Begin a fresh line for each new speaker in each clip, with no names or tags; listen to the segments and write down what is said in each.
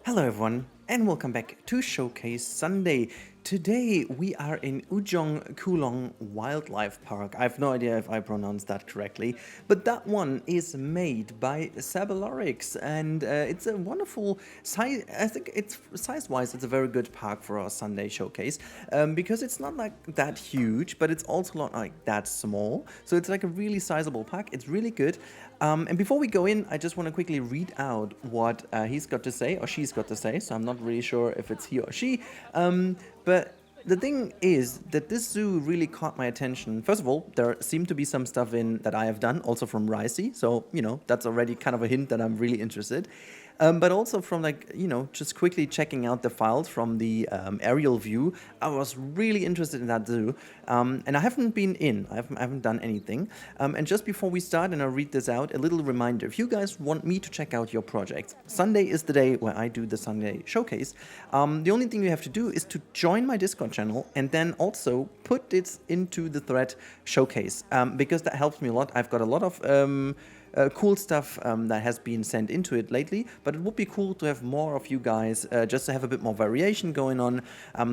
Hello everyone and welcome back to Showcase Sunday. Today we are in Ujong Kulon Wildlife Park. I have no idea if I pronounced that correctly, but that one is made by Sabeloryx and it's a wonderful size. I think it's size-wise it's a very good park for our Sunday showcase because it's not like that huge, but it's also not like that small. So it's like a really sizable park. It's really good. And before we go in, I just want to quickly read out what he's got to say or she's got to say. So I'm not really sure if it's he or she. But the thing is that this zoo really caught my attention. First of all, there seemed to be some stuff in that I have done, also from Ricey. So, that's already kind of a hint that I'm really interested. But also from just quickly checking out the files from the aerial view, I was really interested in that zoo. And I haven't been in, I haven't done anything. And just before we start and I read this out, a little reminder, if you guys want me to check out your projects, Sunday is the day where I do the Sunday showcase. The only thing you have to do is to join my Discord channel and then also put it into the thread showcase, because that helps me a lot. I've got a lot of cool stuff that has been sent into it lately, but it would be cool to have more of you guys, just to have a bit more variation going on.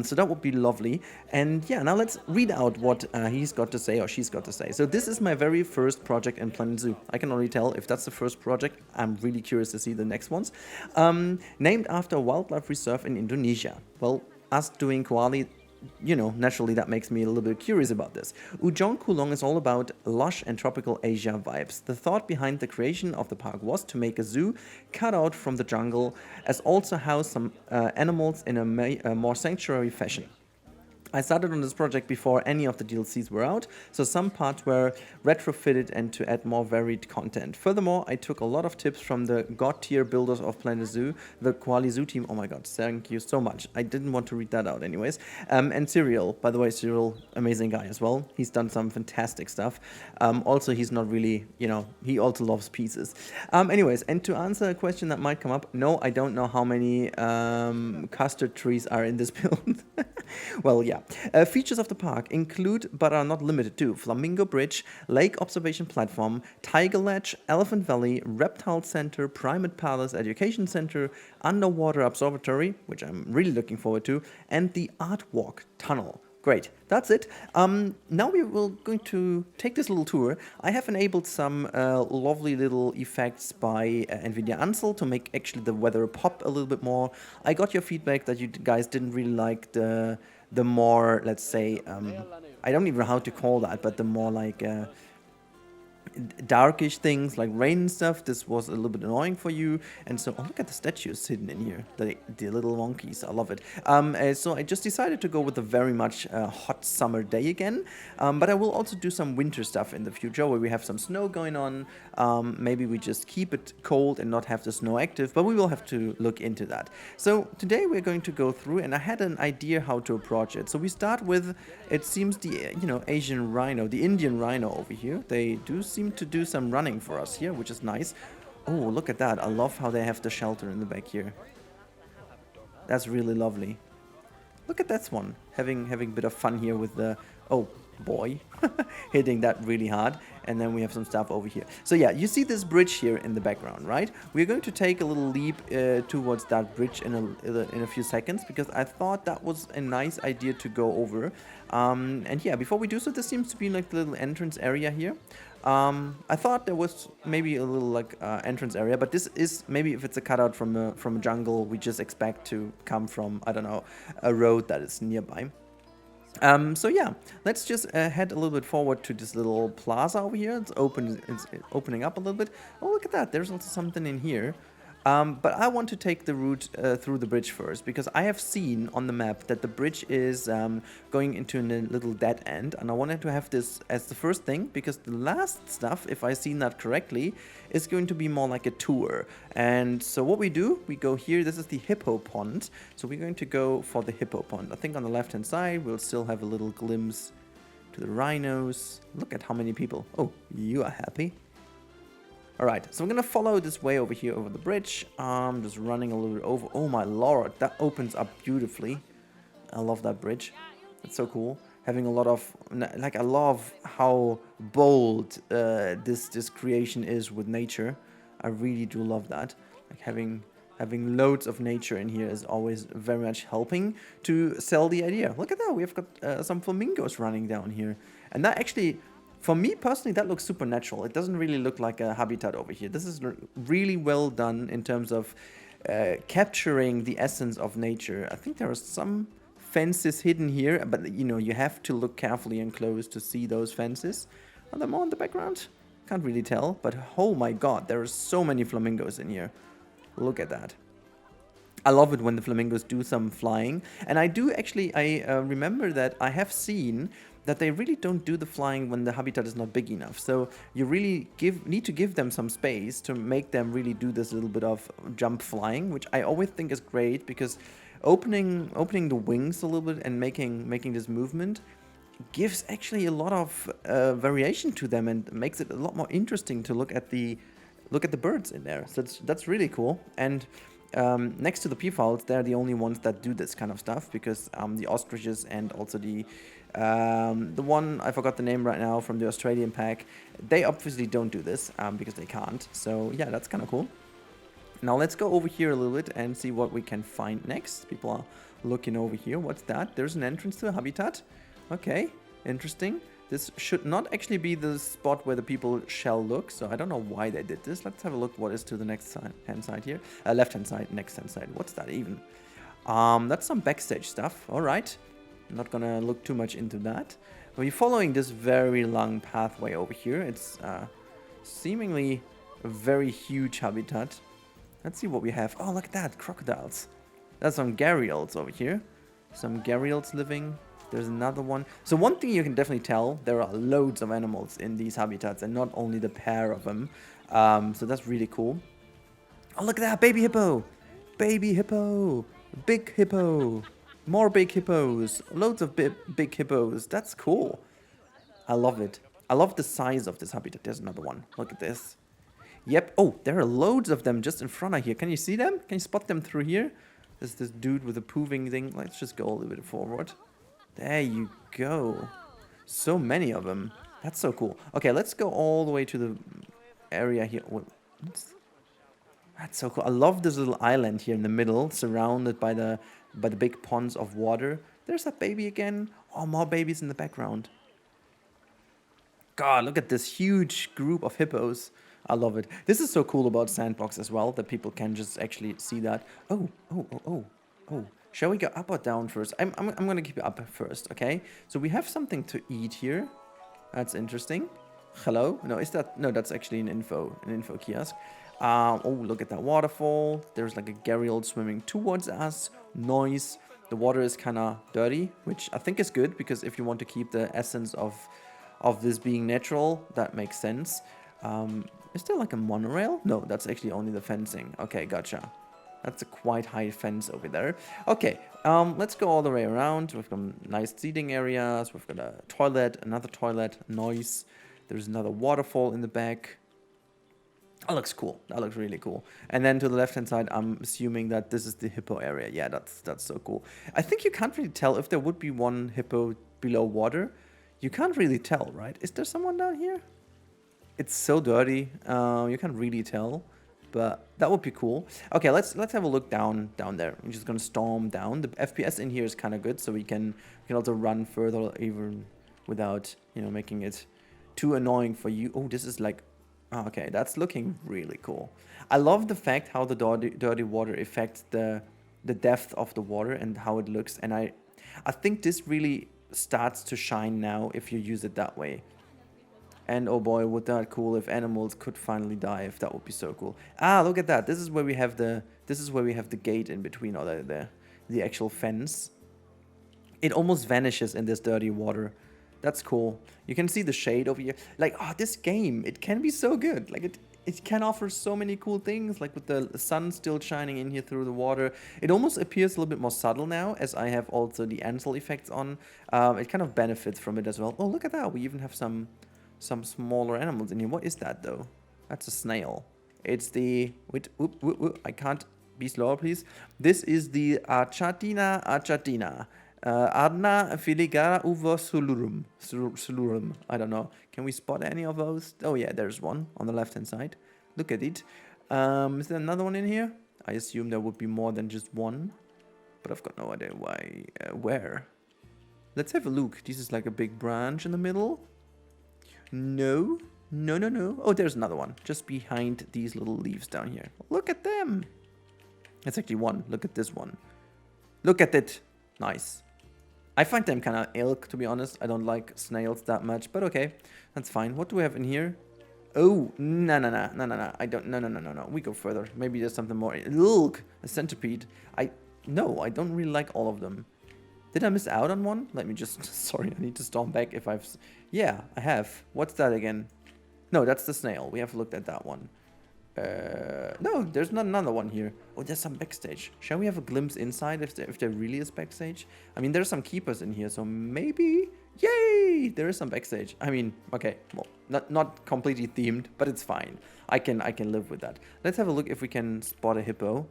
So that would be lovely. And yeah, now let's read out what he's got to say or she's got to say. So this is my very first project in Planet Zoo. I can already tell if that's the first project. I'm really curious to see the next ones. Named after a wildlife reserve in Indonesia. Well, us doing koala, naturally that makes me a little bit curious about this. Ujong Kulon is all about lush and tropical Asia vibes. The thought behind the creation of the park was to make a zoo cut out from the jungle, as also house some animals in a more sanctuary fashion. I started on this project before any of the DLCs were out, so some parts were retrofitted and to add more varied content. Furthermore, I took a lot of tips from the god tier builders of Planet Zoo, the Koali Zoo team. Oh my god, thank you so much. I didn't want to read that out anyways. And Cyril, by the way, Cyril, amazing guy as well. He's done some fantastic stuff. Also, he's not really, he also loves pieces. Anyways, and to answer a question that might come up, no, I don't know how many custard trees are in this build. Well, yeah. Features of the park include, but are not limited to, Flamingo Bridge, Lake Observation Platform, Tiger Ledge, Elephant Valley, Reptile Center, Primate Palace Education Center, Underwater Observatory, which I'm really looking forward to, and the Art Walk Tunnel. Great, that's it. Now we will going to take this little tour. I have enabled some lovely little effects by NVIDIA Ansel to make actually the weather pop a little bit more. I got your feedback that you guys didn't really like the more, let's say, I don't even know how to call that, but the more like darkish things like rain and stuff. This was a little bit annoying for you, and so look at the statues hidden in here, the little monkeys. I love it. So I just decided to go with a very much hot summer day again, but I will also do some winter stuff in the future where we have some snow going on. Maybe we just keep it cold and not have the snow active, but we will have to look into that. So today we're going to go through, and I had an idea how to approach it. So we start with, it seems, the Asian rhino, the Indian rhino over here. They do seem to do some running for us here, which is nice. Oh, look at that. I love how they have the shelter in the back here. That's really lovely. Look at that one, having a bit of fun here with the, oh boy, hitting that really hard. And then we have some stuff over here. So yeah, you see this bridge here in the background, right? We're going to take a little leap towards that bridge in a few seconds, because I thought that was a nice idea to go over. And yeah, before we do so, there seems to be like the little entrance area here. I thought there was maybe a little like entrance area, but this is maybe, if it's a cutout from a jungle, we just expect to come from, I don't know, a road that is nearby. So yeah, let's just head a little bit forward to this little plaza over here. It's opening up a little bit. Oh, look at that. There's also something in here. But I want to take the route through the bridge first, because I have seen on the map that the bridge is going into a little dead end, and I wanted to have this as the first thing, because the last stuff, if I've seen that correctly, is going to be more like a tour. And so what we do, we go here. This is the Hippo Pond, so we're going to go for the Hippo Pond. I think on the left hand side we'll still have a little glimpse to the rhinos. Look at how many people. Oh, you are happy. Alright, so I'm gonna follow this way over here over the bridge. Just running a little bit over. Oh my lord, that opens up beautifully. I love that bridge. It's so cool. Having a lot of, like, I love how bold this creation is with nature. I really do love that. Like having Having loads of nature in here is always very much helping to sell the idea. Look at that, we've got some flamingos running down here. And that actually, for me personally, that looks supernatural. It doesn't really look like a habitat over here. This is really well done in terms of capturing the essence of nature. I think there are some fences hidden here, but you know, you have to look carefully and close to see those fences. Are there more in the background? Can't really tell, but oh my god, there are so many flamingos in here. Look at that. I love it when the flamingos do some flying. And I do actually, I remember that I have seen that they really don't do the flying when the habitat is not big enough. So you really need to give them some space to make them really do this little bit of jump flying, which I always think is great because opening the wings a little bit and making this movement gives actually a lot of variation to them and makes it a lot more interesting to look at the birds in there. So that's really cool. And next to the peafowls, they're the only ones that do this kind of stuff because the ostriches and also the one, I forgot the name right now, from the Australian pack, they obviously don't do this because they can't. So yeah, that's kind of cool. Now let's go over here a little bit and see what we can find next. People are looking over here. What's that? There's an entrance to a habitat. Okay, interesting. This should not actually be the spot where the people shall look, so I don't know why they did this. Let's have a look what is to the next hand side here. Left-hand side, next hand side. What's that even? That's some backstage stuff. All right. I'm not gonna look too much into that. We're following this very long pathway over here. It's seemingly a very huge habitat. Let's see what we have. Oh, look at that, crocodiles. There's some gharials over here. Some gharials living. There's another one. So one thing you can definitely tell, there are loads of animals in these habitats and not only the pair of them. So that's really cool. Oh, look at that, baby hippo. Baby hippo. Big hippo. More big hippos. Loads of big hippos. That's cool. I love it. I love the size of this habitat. There's another one. Look at this. Yep. Oh, there are loads of them just in front of here. Can you see them? Can you spot them through here? There's this dude with a pooving thing. Let's just go a little bit forward. There you go. So many of them. That's so cool. Okay, let's go all the way to the area here. That's so cool. I love this little island here in the middle, surrounded by the big ponds of water. There's that baby again. Oh, more babies in the background. God, look at this huge group of hippos. I love it. This is so cool about Sandbox as well, that people can just actually see that. Oh. Shall we go up or down first? I'm gonna keep it up first, okay? So we have something to eat here. That's interesting. Hello? No, that's actually an info kiosk. Oh, look at that waterfall. There's like a gharial swimming towards us. Noise. The water is kind of dirty, which I think is good because if you want to keep the essence of this being natural, that makes sense. Is there like a monorail? No, that's actually only the fencing. Okay, gotcha. That's a quite high fence over there. Okay, let's go all the way around. We've got nice seating areas. We've got a toilet, another toilet, noise. There's another waterfall in the back. That looks cool. That looks really cool. And then to the left-hand side, I'm assuming that this is the hippo area. Yeah, that's so cool. I think you can't really tell if there would be one hippo below water. You can't really tell, right? Is there someone down here? It's so dirty. You can't really tell. But that would be cool. Okay, let's have a look down there. I'm just gonna storm down. The FPS in here is kind of good, so we can also run further even without, you know, making it too annoying for you. Oh, this is like, oh, okay, that's looking really cool. I love the fact how the dirty water affects the depth of the water and how it looks. And I think this really starts to shine now if you use it that way. And oh boy, would that cool if animals could finally dive. That would be so cool. Ah, look at that. This is where we have the gate in between, or the actual fence. It almost vanishes in this dirty water. That's cool. You can see the shade over here. Like, oh, this game, it can be so good. Like it can offer so many cool things, like with the sun still shining in here through the water. It almost appears a little bit more subtle now, as I have also the Ansel effects on. It kind of benefits from it as well. Oh, look at that. We even have some smaller animals in here. What is that though? That's a snail. It's the I can't be slower, please. This is the Archatina Adna filigara uvo sulurum. I don't know. Can we spot any of those? Oh yeah, there's one on the left hand side. Look at it. Is there another one in here? I assume there would be more than just one. But I've got no idea why, where. Let's have a look. This is like a big branch in the middle. No. No, no, no. Oh, there's another one. Just behind these little leaves down here. Look at them. That's actually one. Look at this one. Look at it. Nice. I find them kind of ilk, to be honest. I don't like snails that much, but okay. That's fine. What do we have in here? Oh, no, no, no, no, no, no. I don't, no, no, no, no, no. We go further. Maybe there's something more. Look, a centipede. No, I don't really like all of them. Did I miss out on one? Let me just, sorry, I need to storm back if I've, yeah, I have. What's that again? No, that's the snail. We have looked at that one. No, there's not another one here. Oh, there's some backstage. Shall we have a glimpse inside if there really is backstage? I mean, there's some keepers in here, so maybe... Yay! There is some backstage. I mean, okay, well, not completely themed, but it's fine. I can live with that. Let's have a look if we can spot a hippo.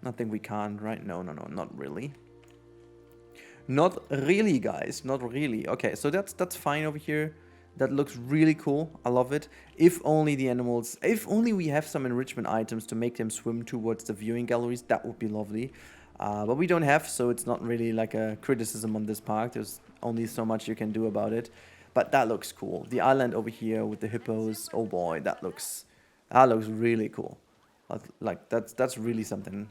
Nothing we can't, right? No, no, no, not really. Not really, guys. Not really. Okay, so that's fine over here. That looks really cool. I love it. If only the animals... If only we have some enrichment items to make them swim towards the viewing galleries, that would be lovely. But we don't have, so it's not really like a criticism on this park. There's only so much you can do about it. But that looks cool. The island over here with the hippos. Oh boy, that looks really cool. Like that's really something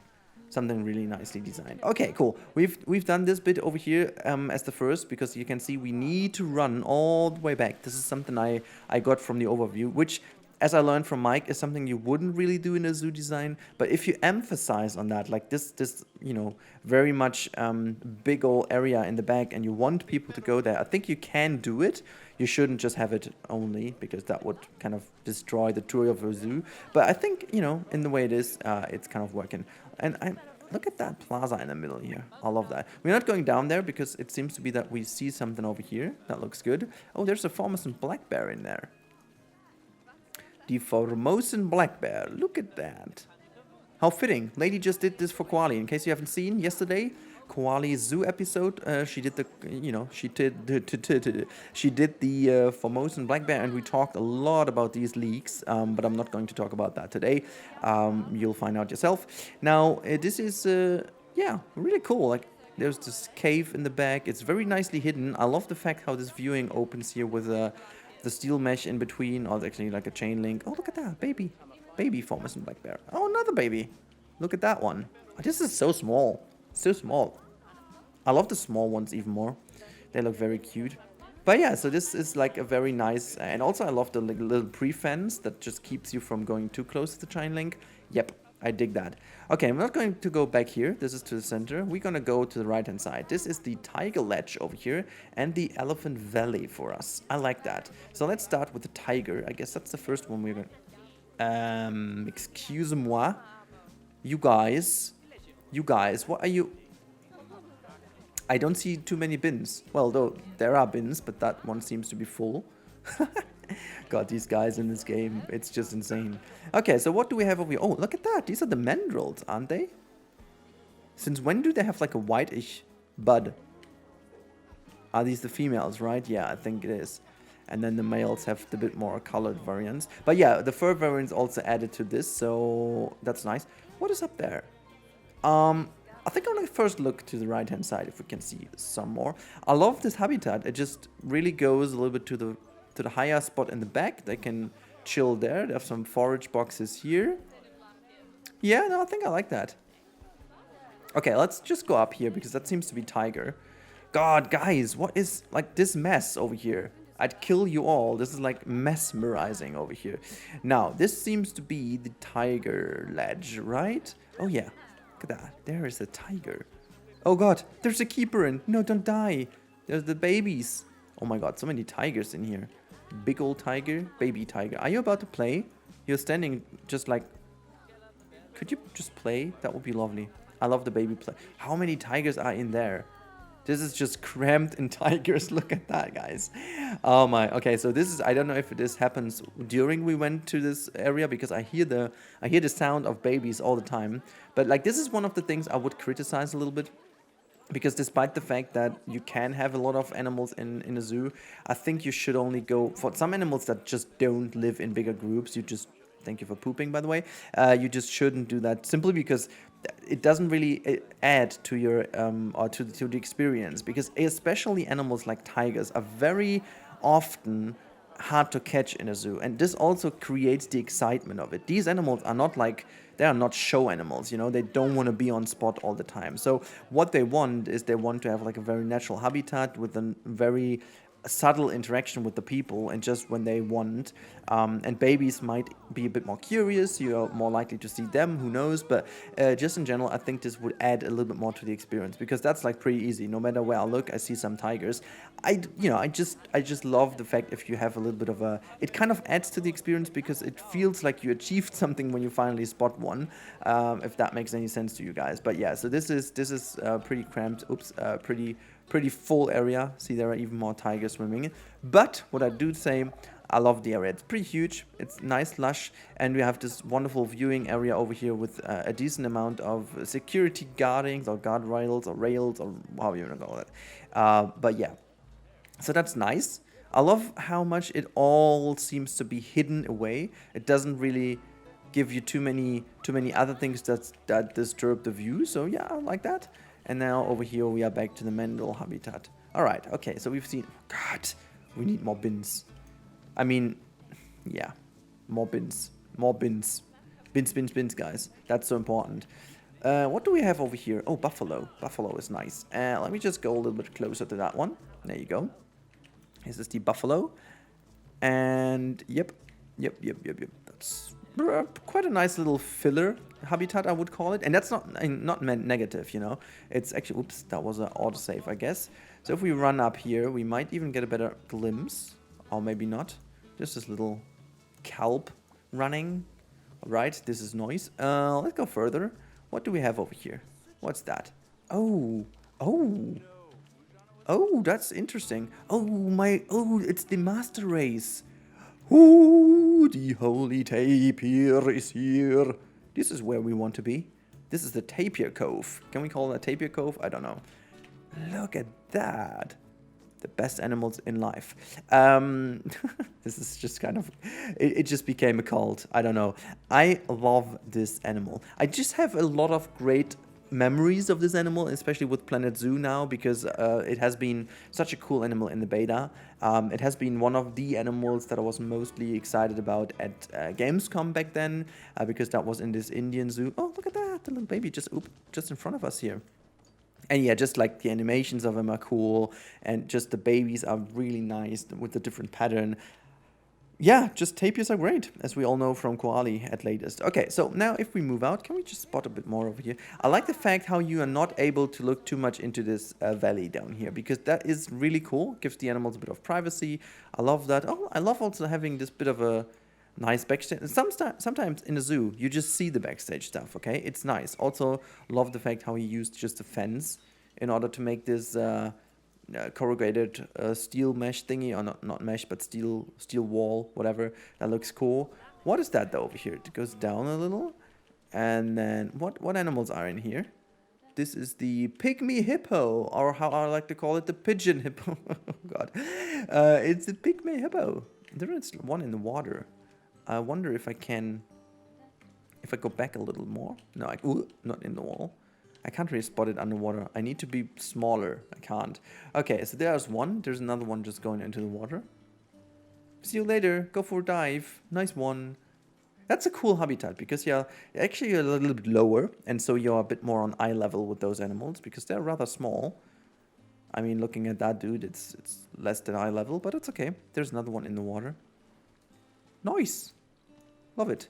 really nicely designed. Okay, cool. We've done this bit over here as the first, because you can see we need to run all the way back. This is something I got from the overview, which, as I learned from Mike, is something you wouldn't really do in a zoo design. But if you emphasize on that, like this you know, very much big old area in the back, and you want people to go there, I think you can do it. You shouldn't just have it only, because that would kind of destroy the tour of a zoo. But I think, you know, in the way it is, it's kind of working. And look at that plaza in the middle here. I love that. We're not going down there because it seems to be that we see something over here. That looks good. Oh, there's a Formosan black bear in there. The Formosan black bear. Look at that. How fitting. Lady just did this for Koali. In case you haven't seen, yesterday, Koali's zoo episode, she did the, you know, she did the Formosan black bear, and we talked a lot about these leaks, but I'm not going to talk about that today. You'll find out yourself. Now, this is, yeah, really cool. Like, there's this cave in the back. It's very nicely hidden. I love the fact how this viewing opens here with the steel mesh in between, or actually like a chain link. Oh, look at that, baby Formosan black bear. Oh, another baby. Look at that one. Oh, this is so small. So small. I love the small ones even more. They look very cute. But yeah, so this is like a very nice, and also I love the little pre-fence that just keeps you from going too close to the chain link. Yep, I dig that. Okay, I'm not going to go back here. This is to the center. We're gonna go to the right-hand side. This is the tiger ledge over here and the elephant valley for us. I like that. So let's start with the tiger. I guess that's the first one we're gonna... excuse-moi. You guys, what are you... I don't see too many bins. Well, though, there are bins, but that one seems to be full. God, these guys in this game, it's just insane. Okay, so what do we have over here? Oh, look at that. These are the mandrills, aren't they? Since when do they have like a whitish bud? Are these the females, right? Yeah, I think it is. And then the males have the bit more colored variants. But yeah, the fur variants also added to this, so that's nice. What is up there? I think I'm gonna first look to the right-hand side if we can see some more. I love this habitat. It just really goes a little bit to the higher spot in the back. They can chill there. They have some forage boxes here. Yeah, no, I think I like that. Okay, let's just go up here because that seems to be tiger. God, guys, what is like this mess over here? I'd kill you all. This is like mesmerizing over here. Now, this seems to be the tiger ledge, right? Oh yeah. Look at that. There is a tiger. Oh god, there's a keeper in. No, don't die. There's the babies. Oh my god, so many tigers in here. Big old tiger, baby tiger. Are you about to play? You're standing just like... Could you just play? That would be lovely. I love the baby play. How many tigers are in there? This is just cramped in tigers. Look at that, guys. Oh my. Okay, so this is... I don't know if this happens during we went to this area, because I hear the sound of babies all the time. But like, this is one of the things I would criticize a little bit. Because despite the fact that you can have a lot of animals in a zoo, I think you should only go... For some animals that just don't live in bigger groups, you just Thank you for pooping, by the way. You just shouldn't do that simply because it doesn't really add to your or to the experience, because especially animals like tigers are very often hard to catch in a zoo, and this also creates the excitement of it. These animals are not like, they are not show animals, you know, they don't want to be on spot all the time. So what they want is they want to have like a very natural habitat with a very subtle interaction with the people, and just when they want. And babies might be a bit more curious, you're more likely to see them, who knows, but just in general I think this would add a little bit more to the experience, because that's like pretty easy. No matter where I look, I see some tigers. I just love the fact if you have a little bit of a, it kind of adds to the experience, because it feels like you achieved something when you finally spot one, if that makes any sense to you guys. But yeah, so this is pretty cramped, pretty full area. See, there are even more tigers swimming. But what I do say, I love the area. It's pretty huge, it's nice, lush, and we have this wonderful viewing area over here with a decent amount of security guardings or guardrails or rails or however you want to call it. But yeah, so that's nice. I love how much it all seems to be hidden away. It doesn't really give you too many other things that disturb the view. So yeah, I like that. And now over here we are back to the Mendel habitat. Alright, okay, so we've seen... God, we need more bins. I mean, yeah, more bins. More bins. Bins, guys. That's so important. What do we have over here? Oh, buffalo. Buffalo is nice. Let me just go a little bit closer to that one. There you go. This is the buffalo. And yep. That's quite a nice little filler habitat, I would call it. And that's not meant negative, you know. It's actually, oops, that was an autosave, I guess. So if we run up here, we might even get a better glimpse. Or maybe not. Just this little kelp running. Right, this is noise. Let's go further. What do we have over here? What's that? Oh, that's interesting. It's the master race. Ooh, the holy tapir is here. This is where we want to be. This is the Tapir Cove. Can we call that Tapir Cove? I don't know. Look at that. The best animals in life. This is just kind of... It just became a cult. I don't know. I love this animal. I just have a lot of great memories of this animal, especially with Planet Zoo now, because it has been such a cool animal in the beta. It has been one of the animals that I was mostly excited about at Gamescom back then, because that was in this Indian zoo. Oh, look at that, the little baby just in front of us here. And yeah, just like the animations of them are cool, and just the babies are really nice with the different pattern. Yeah, just tapirs are great, as we all know from Koali at latest. Okay, so now if we move out, can we just spot a bit more over here? I like the fact how you are not able to look too much into this valley down here, because that is really cool. Gives the animals a bit of privacy. I love that. Oh, I love also having this bit of a nice backstage. Sometimes in the zoo, you just see the backstage stuff, okay? It's nice. Also, love the fact how he used just a fence in order to make this... corrugated steel mesh thingy, or not mesh, but steel wall, whatever. That looks cool. What is that though over here? It goes down a little, and then what animals are in here? This is the pygmy hippo, or how I like to call it, the pigeon hippo. Oh God, it's the pygmy hippo. There is one in the water. I wonder if I can, if I go back a little more. No, not in the wall. I can't really spot it underwater. I need to be smaller. I can't. Okay, so there's one. There's another one just going into the water. See you later. Go for a dive. Nice one. That's a cool habitat, because yeah, actually you're a little bit lower, and so you're a bit more on eye level with those animals, because they're rather small. I mean, looking at that dude, it's less than eye level, but it's okay. There's another one in the water. Nice. Love it.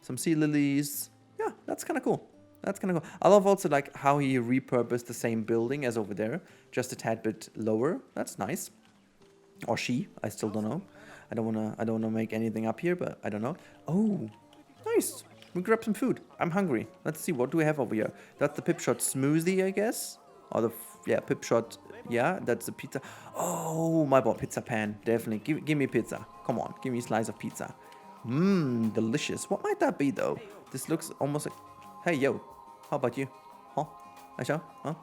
Some sea lilies. Yeah, that's kind of cool. That's kind of cool. I love also like how he repurposed the same building as over there, just a tad bit lower. That's nice. Or she, I still don't know. I don't wanna make anything up here, but I don't know. Oh, nice. We grab some food. I'm hungry. Let's see, what do we have over here? That's the Pipshot smoothie, I guess. Or the Pipshot. Yeah, that's the pizza. Oh, my boy, pizza pan. Definitely. Give me pizza. Come on, give me a slice of pizza. Mmm, delicious. What might that be though? This looks almost like... Hey, yo. How about you? Huh? Aisha? Huh?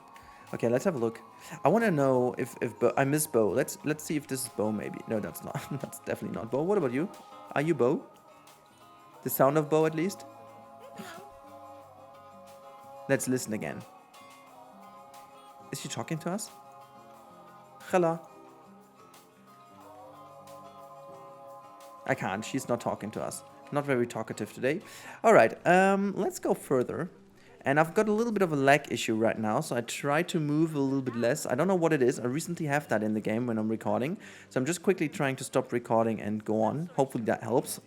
Okay, let's have a look. I want to know if Bo, I miss Bo. Let's see if this is Bo maybe. No, that's not. That's definitely not Bo. What about you? Are you Bo? The sound of Bo at least? Let's listen again. Is she talking to us? Hello? I can't. She's not talking to us. Not very talkative today. Alright, let's go further. And I've got a little bit of a lag issue right now, so I try to move a little bit less. I don't know what it is. I recently have that in the game when I'm recording. So I'm just quickly trying to stop recording and go on. Hopefully that helps.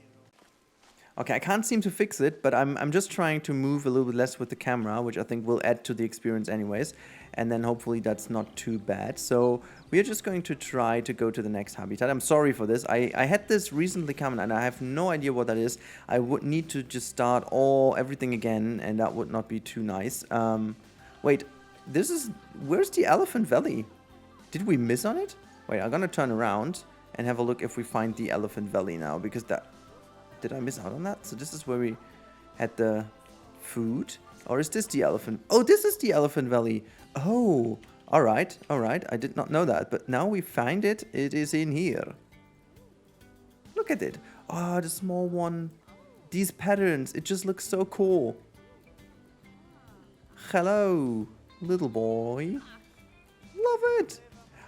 Okay, I can't seem to fix it, but I'm just trying to move a little bit less with the camera, which I think will add to the experience anyways. And then hopefully that's not too bad. So we are just going to try to go to the next habitat. I'm sorry for this. I had this recently come and I have no idea what that is. I would need to just start everything again, and that would not be too nice. Wait, where's the Elephant Valley? Did we miss on it? Wait, I'm gonna turn around and have a look if we find the Elephant Valley now, because did I miss out on that? So this is where we had the food. Or is this the elephant? Oh, this is the Elephant Valley. Oh, alright, alright. I did not know that. But now we find it. It is in here. Look at it. Oh, the small one. These patterns. It just looks so cool. Hello, little boy. Love it.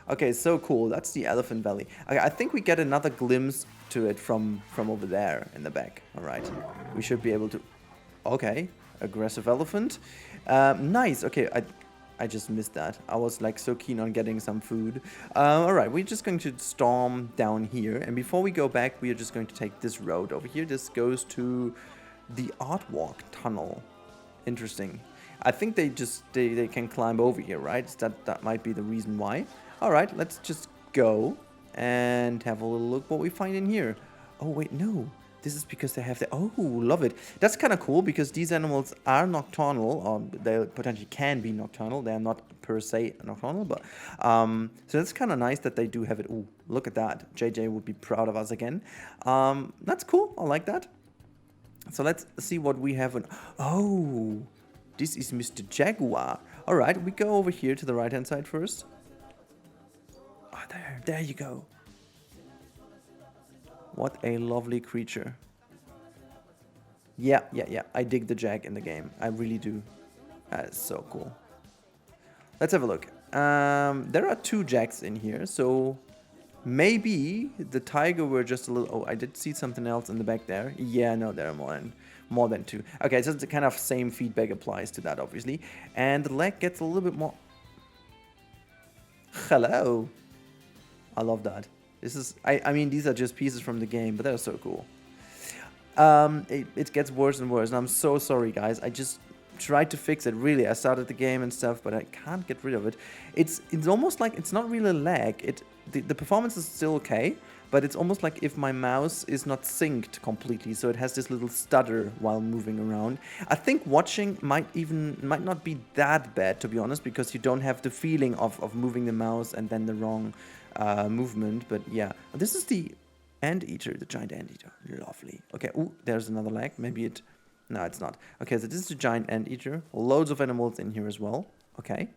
Okay, so cool. That's the Elephant Valley. Okay, I think we get another glimpse to it from over there in the back. All right, we should be able to. Okay, aggressive elephant. Nice. Okay, I just missed that. I was like so keen on getting some food. All right, we're just going to storm down here, and before we go back, we are just going to take this road over here. This goes to the Art Walk tunnel. Interesting. I think they can climb over here, right? That might be the reason why. All right, let's just go and have a little look what we find in here. Oh, wait, no. This is because they have the... Oh, love it. That's kind of cool because these animals are nocturnal, or they potentially can be nocturnal. They are not per se nocturnal, but... so it's kind of nice that they do have it. Oh, look at that. JJ would be proud of us again. That's cool. I like that. So let's see what we have. Oh, this is Mr. Jaguar. All right, we go over here to the right-hand side first. Oh, there you go. What a lovely creature. Yeah. I dig the jag in the game. I really do. That is so cool. Let's have a look. There are 2 jags in here, so maybe the tiger were just a little... Oh, I did see something else in the back there. Yeah, no, there are more than 2. Okay, so the kind of same feedback applies to that, obviously. And the leg gets a little bit more... Hello. I love that. This is... I mean, these are just pieces from the game, but they're so cool. It gets worse and worse, and I'm so sorry, guys. I just tried to fix it, really. I started the game and stuff, but I can't get rid of it. It's almost like it's not really lag. The performance is still okay, but it's almost like if my mouse is not synced completely, so it has this little stutter while moving around. I think watching might not be that bad, to be honest, because you don't have the feeling of moving the mouse and then the wrong movement. But yeah, this is the anteater, the giant anteater. Lovely. Okay, ooh, there's another leg. Maybe it... No, it's not. Okay, so this is the giant anteater. Loads of animals in here as well. Okay.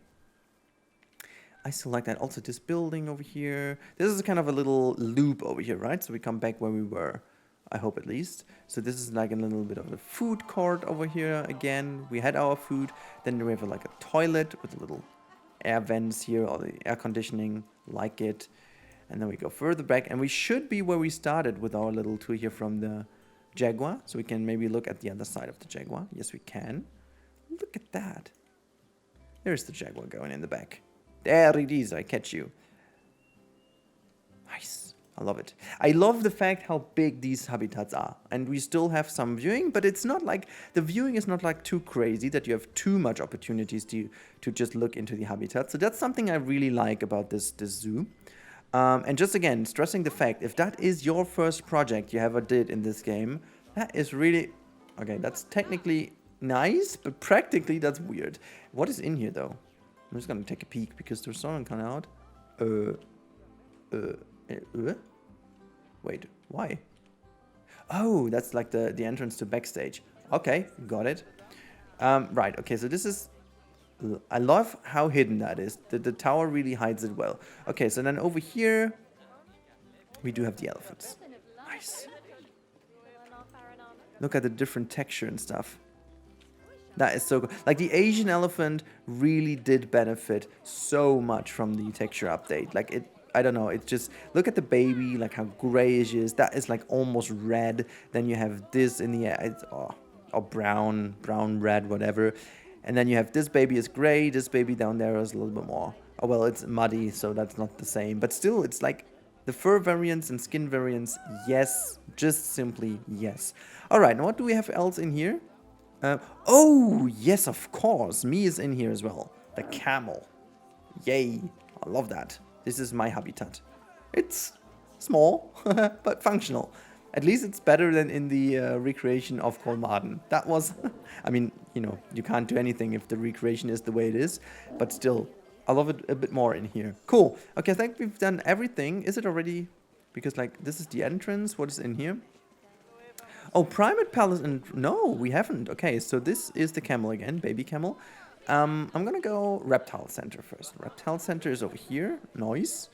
I still like that. Also, this building over here. This is kind of a little loop over here, right? So we come back where we were. I hope at least. So this is like a little bit of a food court over here again. We had our food. Then we have like a toilet with a little air vents here, or the air conditioning, like it. And then we go further back, and we should be where we started with our little tour here from the jaguar. So we can maybe look at the other side of the jaguar. Yes, we can. Look at that. There's the jaguar going in the back. There it is, I catch you. Nice. I love it. I love the fact how big these habitats are. And we still have some viewing, but it's not like, the viewing is not like too crazy that you have too much opportunities to just look into the habitat. So that's something I really like about this zoo. And just again, stressing the fact, if that is your first project you ever did in this game, that is really... Okay, that's technically nice, but practically that's weird. What is in here, though? I'm just gonna take a peek, because there's someone coming out. Wait, why? Oh, that's like the entrance to backstage. Okay, got it. Right, okay, so this is... I love how hidden that is. The tower really hides it well. Okay, so then over here, we do have the elephants. Nice. Look at the different texture and stuff. That is so cool. Like the Asian elephant really did benefit so much from the texture update. Like it, I don't know, it just, look at the baby, like how grayish it is. That is like almost red. Then you have this in the air, it's, or brown, red, whatever. And then you have this baby is gray, this baby down there is a little bit more. Oh, well, it's muddy, so that's not the same. But still, it's like the fur variants and skin variants, yes, just simply yes. All right, now what do we have else in here? Oh, yes, of course. Me is in here as well. The camel. Yay. I love that. This is my habitat. It's small, but functional. At least it's better than in the recreation of Kolmarden. That was, I mean, you know, you can't do anything if the recreation is the way it is. But still, I love it a bit more in here. Cool. Okay, I think we've done everything. Is it already? Because, like, this is the entrance. What is in here? Oh, primate palace, and no, we haven't. Okay, so this is the camel again, baby camel. I'm gonna go reptile center first. Reptile center is over here. Nice.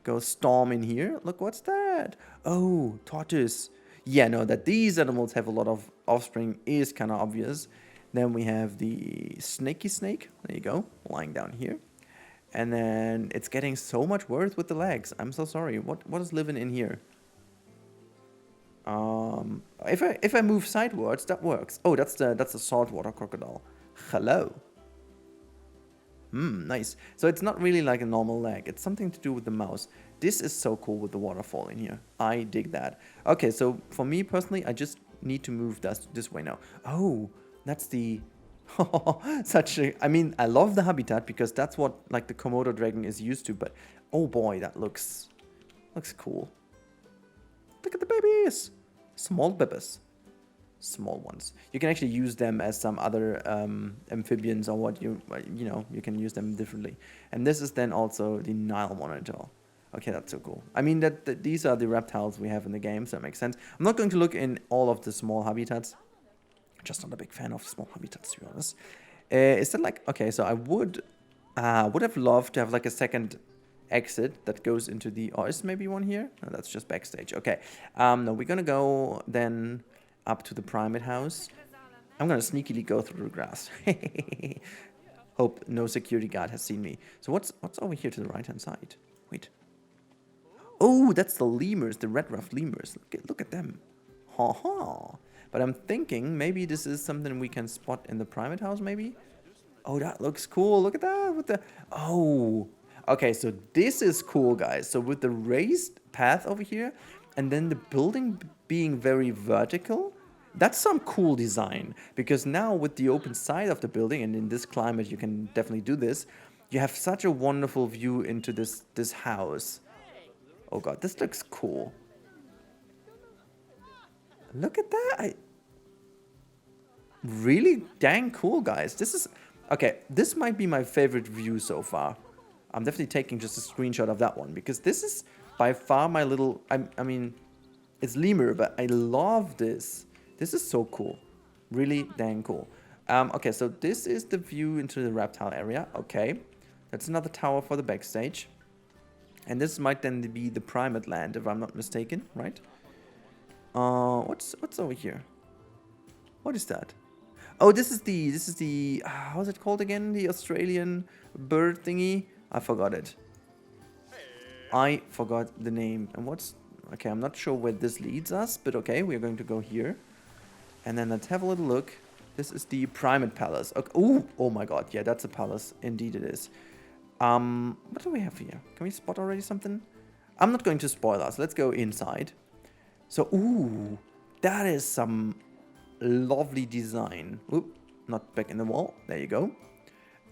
Go storm in here. Look, what's that? Oh, tortoise. Yeah, no, that these animals have a lot of offspring is kind of obvious. Then we have the snaky snake. There you go, lying down here. And then it's getting so much worse with the legs. I'm so sorry. What is living in here? If I move sidewards, that works. Oh, that's the saltwater crocodile. Hello. Nice. So it's not really like a normal leg. It's something to do with the mouse. This is so cool with the waterfall in here. I dig that. Okay, so for me personally, I just need to move this way now. Oh, that's the... such a... I mean, I love the habitat because that's what like the Komodo dragon is used to. But oh boy, that looks cool. Look at the babies. Small babies. Small ones. You can actually use them as some other amphibians or what you know, you can use them differently. And this is then also the Nile monitor. Okay, that's so cool. I mean, that these are the reptiles we have in the game, so that makes sense. I'm not going to look in all of the small habitats. Just not a big fan of small habitats, to be honest. Is that like... Okay, so I would have loved to have like a second exit that goes into the... Oh, is maybe one here? No, that's just backstage. Okay. No, we're gonna go then up to the primate house. I'm gonna sneakily go through the grass. Hope no security guard has seen me. So what's over here to the right-hand side? Wait. Oh, that's the lemurs, the red ruffed lemurs. Look at them. Ha ha. But I'm thinking maybe this is something we can spot in the primate house, maybe? Oh, that looks cool. Look at that with the... Oh. Okay, so this is cool, guys. So with the raised path over here, and then the building being very vertical, that's some cool design. Because now with the open side of the building, and in this climate you can definitely do this, you have such a wonderful view into this house. Oh god, this looks cool. Look at that. Really dang cool, guys. This is... Okay, this might be my favorite view so far. I'm definitely taking just a screenshot of that one, because this is by far my little... I mean, it's lemur, but I love this. This is so cool. Really dang cool. Okay, so this is the view into the reptile area. Okay, that's another tower for the backstage. And this might then be the primate land, if I'm not mistaken, right? What's over here? What is that? Oh, this is the how's it called again? The Australian bird thingy? I forgot it. I forgot the name. And what's... Okay, I'm not sure where this leads us, but okay, we're going to go here. And then let's have a little look. This is the primate palace. Okay. Ooh, oh my god, yeah, that's a palace. Indeed it is. What do we have here? Can we spot already something? I'm not going to spoil us. Let's go inside. So, ooh, that is some lovely design. Oop, not back in the wall. There you go.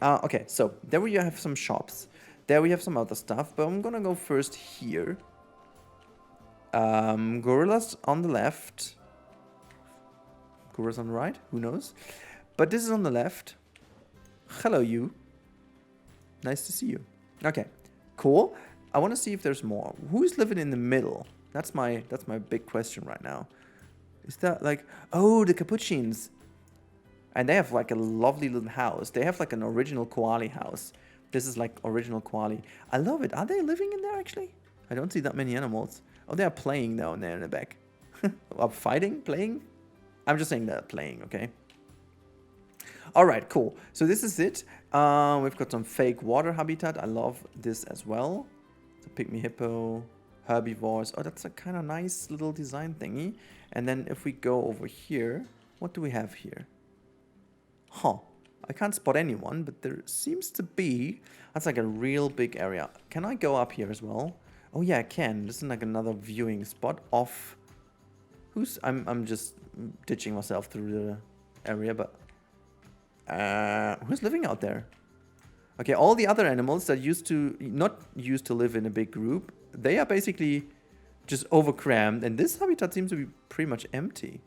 Okay, so there we have some shops. There we have some other stuff, but I'm gonna go first here. Gorillas on the left. Gorillas on the right? Who knows? But this is on the left. Hello, you. Nice to see you. Okay, cool. I want to see if there's more. Who's living in the middle? That's my big question right now. Is that like... Oh, the Capuchins. And they have like a lovely little house. They have like an original koala house. This is like original koala. I love it. Are they living in there actually? I don't see that many animals. Oh, they are playing down there in the back. Or fighting? Playing? I'm just saying that playing, okay? Alright, cool. So this is it. We've got some fake water habitat. I love this as well. So pygmy hippo, herbivores. Oh, that's a kind of nice little design thingy. And then if we go over here, what do we have here? Huh. I can't spot anyone, but there seems to be... That's like a real big area. Can I go up here as well? Oh yeah, I can. This is like another viewing spot off... I'm just ditching myself through the area, but... who's living out there? Okay, all the other animals that not used to live in a big group, they are basically just overcrammed, and this habitat seems to be pretty much empty.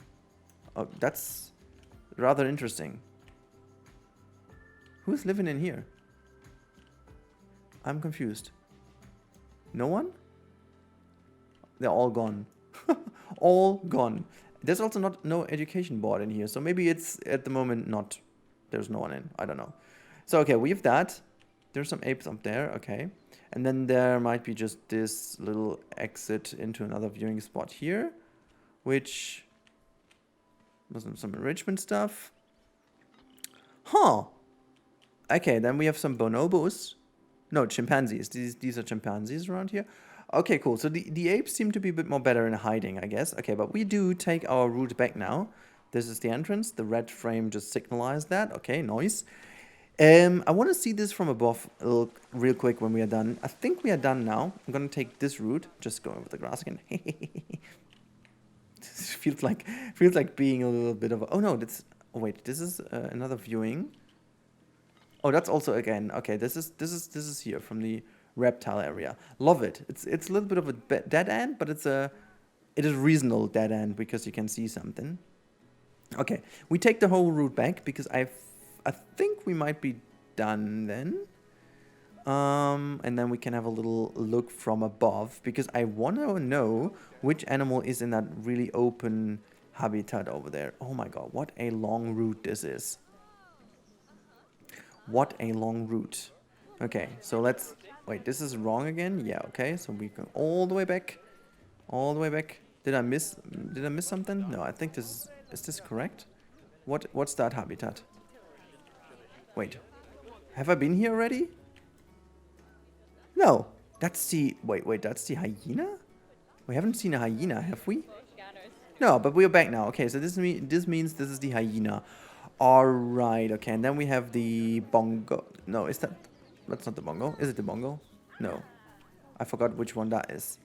Oh, that's rather interesting. Who's living in here? I'm confused. No one? They're all gone. All gone. There's also no education board in here, so maybe it's at the moment not... There's no one in. I don't know. So, okay, we have that. There's some apes up there. Okay. And then there might be just this little exit into another viewing spot here, which was some enrichment stuff. Huh. Okay, then we have some bonobos. No, chimpanzees. These are chimpanzees around here. Okay, cool. So the apes seem to be a bit more better in hiding, I guess. Okay, but we do take our route back now. This is the entrance. The red frame just signalized that. Okay, nice. I want to see this from above real quick when we are done. I think we are done now. I'm going to take this route. Just going over the grass again. feels like being a little bit of a... Oh, no, that's... Oh, wait, this is another viewing. Oh, that's also, again... Okay, this is here from the reptile area. Love it. It's a little bit of a dead end, but it is a reasonable dead end because you can see something. Okay, we take the whole route back because I think we might be done then. And then we can have a little look from above because I want to know which animal is in that really open habitat over there. Oh my god, what a long route this is. What a long route. Okay, so let's... Wait, this is wrong again? Yeah, okay, so we go all the way back. All the way back. Did I miss something? No, I think this is... Is this correct? What's that habitat? Wait. Have I been here already? No. That's the... Wait, that's the hyena? We haven't seen a hyena, have we? No, but we're back now. Okay, so this means this is the hyena. Alright, okay, and then we have the bongo. No, is that... That's not the bongo. Is it the bongo? No. I forgot which one that is.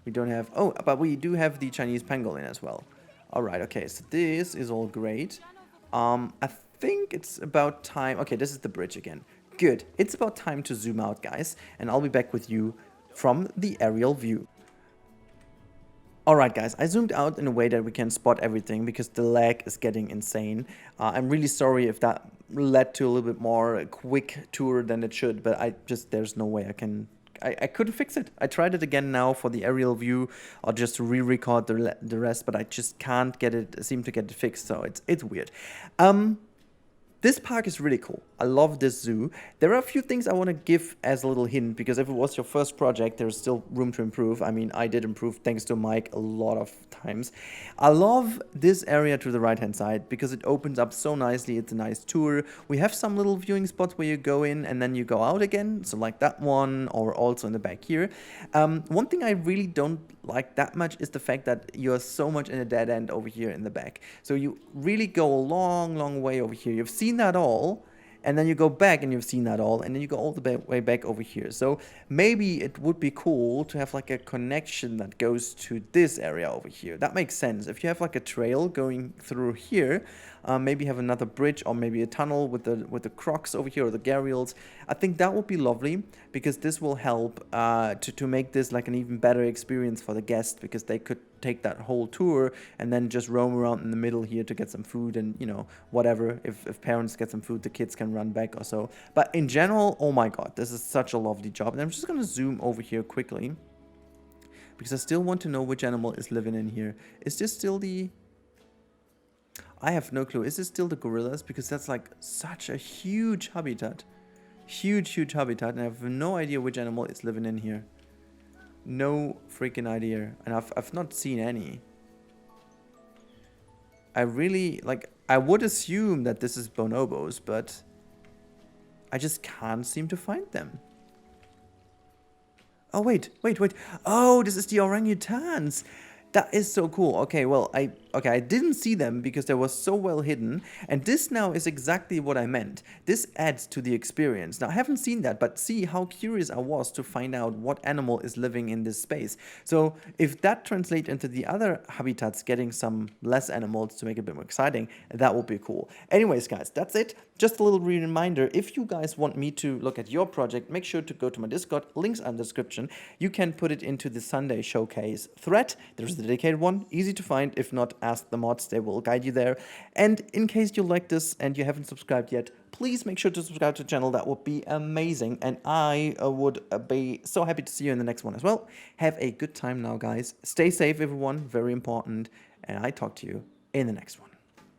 We don't have... Oh, but we do have the Chinese pangolin as well. Alright, okay, so this is all great. I think it's about time... Okay, this is the bridge again. Good. It's about time to zoom out, guys. And I'll be back with you from the aerial view. Alright, guys, I zoomed out in a way that we can spot everything because the lag is getting insane. I'm really sorry if that led to a little bit more quick tour than it should, but there's no way I couldn't fix it. I tried it again now for the aerial view. I'll just re-record the rest, but I just can't seem to get it fixed, so it's weird. This park is really cool. I love this zoo. There are a few things I want to give as a little hint, because if it was your first project, there's still room to improve. I mean, I did improve thanks to Mike a lot of times. I love this area to the right-hand side because it opens up so nicely. It's a nice tour. We have some little viewing spots where you go in and then you go out again. So like that one, or also in the back here. One thing I really don't like that much is the fact that you're so much in a dead end over here in the back. So you really go a long way over here. You've seen that all, and then you go back and you've seen that all, and then you go all the way back over here. So maybe it would be cool to have like a connection that goes to this area over here. That makes sense. If you have like a trail going through here, maybe have another bridge or maybe a tunnel with the crocs over here or the gharials. I think that would be lovely, because this will help to make this like an even better experience for the guests, because they could take that whole tour and then just roam around in the middle here to get some food, and you know, whatever. If parents get some food, the kids can run back or so. But in general, oh my god, this is such a lovely job. And I'm just gonna zoom over here quickly, because I still want to know which animal is living in here. Is this still the... I have no clue. Is this still the gorillas? Because that's like such a huge habitat. Huge habitat, and I have no idea which animal is living in here. No freaking idea. And I've not seen any. I really, like, I would assume that this is bonobos, but I just can't seem to find them. Oh, wait. Oh, this is the orangutans. That is so cool. Okay, well, I didn't see them because they were so well hidden, and this now is exactly what I meant. This adds to the experience. Now, I haven't seen that, but see how curious I was to find out what animal is living in this space. So, if that translates into the other habitats, getting some less animals to make it a bit more exciting, that would be cool. Anyways, guys, that's it. Just a little reminder, if you guys want me to look at your project, make sure to go to my Discord, links are in the description. You can put it into the Sunday showcase thread. There's the dedicated one, easy to find. If not, ask the mods, they will guide you there. And in case you like this and you haven't subscribed yet, please make sure to subscribe to the channel. That would be amazing, and I would be so happy to see you in the next one as well. Have a good time now, guys. Stay safe, everyone, very important, and I talk to you in the next one.